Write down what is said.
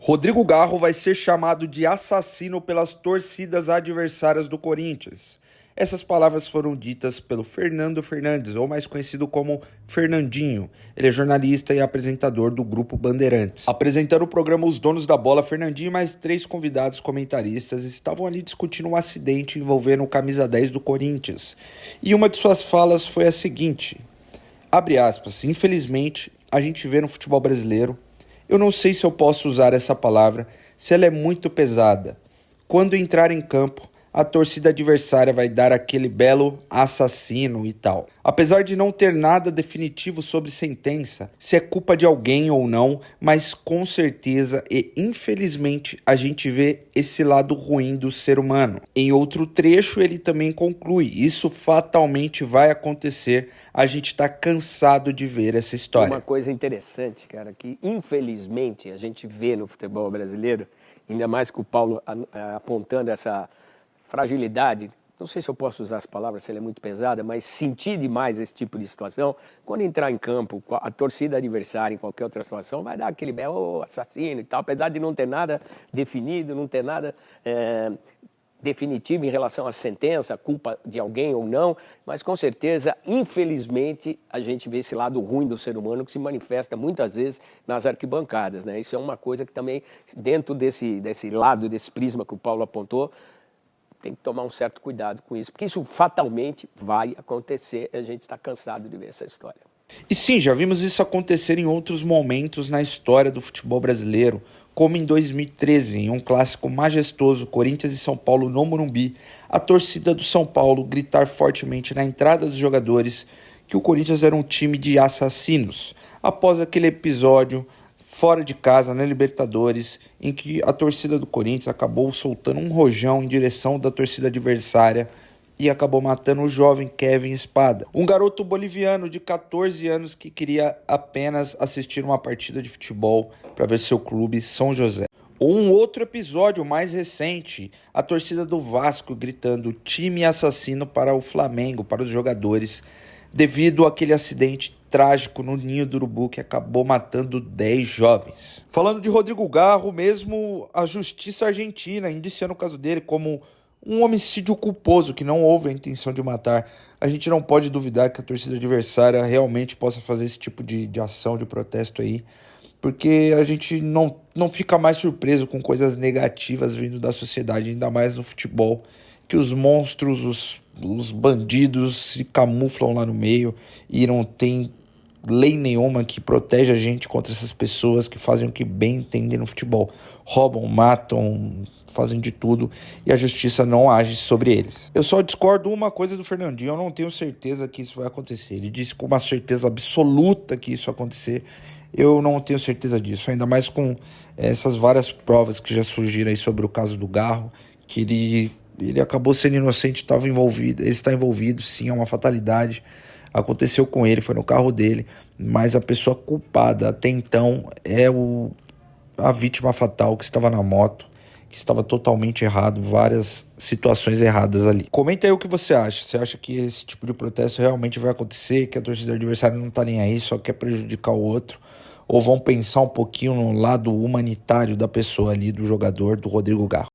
Rodrigo Garro vai ser chamado de assassino pelas torcidas adversárias do Corinthians. Essas palavras foram ditas pelo Fernando Fernandes, ou mais conhecido como Fernandinho. Ele é jornalista e apresentador do Grupo Bandeirantes. Apresentando o programa Os Donos da Bola, Fernandinho e mais 3 convidados comentaristas estavam ali discutindo um acidente envolvendo o camisa 10 do Corinthians. E uma de suas falas foi a seguinte, abre aspas, infelizmente a gente vê no futebol brasileiro, eu não sei se eu posso usar essa palavra, se ela é muito pesada. Quando entrar em campo, a torcida adversária vai dar aquele belo assassino e tal. Apesar de não ter nada definitivo sobre sentença, se é culpa de alguém ou não, mas com certeza e infelizmente a gente vê esse lado ruim do ser humano. Em outro trecho ele também conclui, isso fatalmente vai acontecer, a gente tá cansado de ver essa história. Uma coisa interessante, cara, que infelizmente a gente vê no futebol brasileiro, ainda mais com o Paulo apontando essa fragilidade, não sei se eu posso usar as palavras, se ela é muito pesada, mas sentir demais esse tipo de situação, quando entrar em campo, a torcida adversária em qualquer outra situação, vai dar aquele belo assassino e tal, apesar de não ter nada definido, não ter nada definitivo em relação à sentença, culpa de alguém ou não, mas com certeza, infelizmente, a gente vê esse lado ruim do ser humano que se manifesta muitas vezes nas arquibancadas, né? Isso é uma coisa que também, dentro desse lado, desse prisma que o Paulo apontou, tem que tomar um certo cuidado com isso, porque isso fatalmente vai acontecer e a gente está cansado de ver essa história. E sim, já vimos isso acontecer em outros momentos na história do futebol brasileiro, como em 2013, em um clássico majestoso, Corinthians e São Paulo no Morumbi, a torcida do São Paulo gritar fortemente na entrada dos jogadores que o Corinthians era um time de assassinos. Após aquele episódio fora de casa, na Libertadores, em que a torcida do Corinthians acabou soltando um rojão em direção da torcida adversária e acabou matando o jovem Kevin Espada, um garoto boliviano de 14 anos que queria apenas assistir uma partida de futebol para ver seu clube São José. Ou um outro episódio mais recente, a torcida do Vasco gritando time assassino para o Flamengo, para os jogadores, devido àquele acidente trágico no Ninho do Urubu que acabou matando 10 jovens. Falando de Rodrigo Garro, mesmo a justiça argentina indiciando o caso dele como um homicídio culposo, que não houve a intenção de matar. A gente não pode duvidar que a torcida adversária realmente possa fazer esse tipo de ação, de protesto aí, porque a gente não fica mais surpreso com coisas negativas vindo da sociedade, ainda mais no futebol, que os monstros, os bandidos se camuflam lá no meio e não tem lei nenhuma que protege a gente contra essas pessoas que fazem o que bem entendem no futebol. Roubam, matam, fazem de tudo e a justiça não age sobre eles. Eu só discordo uma coisa do Fernandinho, eu não tenho certeza que isso vai acontecer. Ele disse com uma certeza absoluta que isso vai acontecer. Eu não tenho certeza disso, ainda mais com essas várias provas que já surgiram aí sobre o caso do Garro, que ele acabou sendo inocente, estava envolvido, ele está envolvido, sim, é uma fatalidade. Aconteceu com ele, foi no carro dele, mas a pessoa culpada até então é a vítima fatal que estava na moto, que estava totalmente errado, várias situações erradas ali. Comenta aí o que você acha. Você acha que esse tipo de protesto realmente vai acontecer, que a torcida adversária não tá nem aí, só quer prejudicar o outro? Ou vão pensar um pouquinho no lado humanitário da pessoa ali, do jogador, do Rodrigo Garro?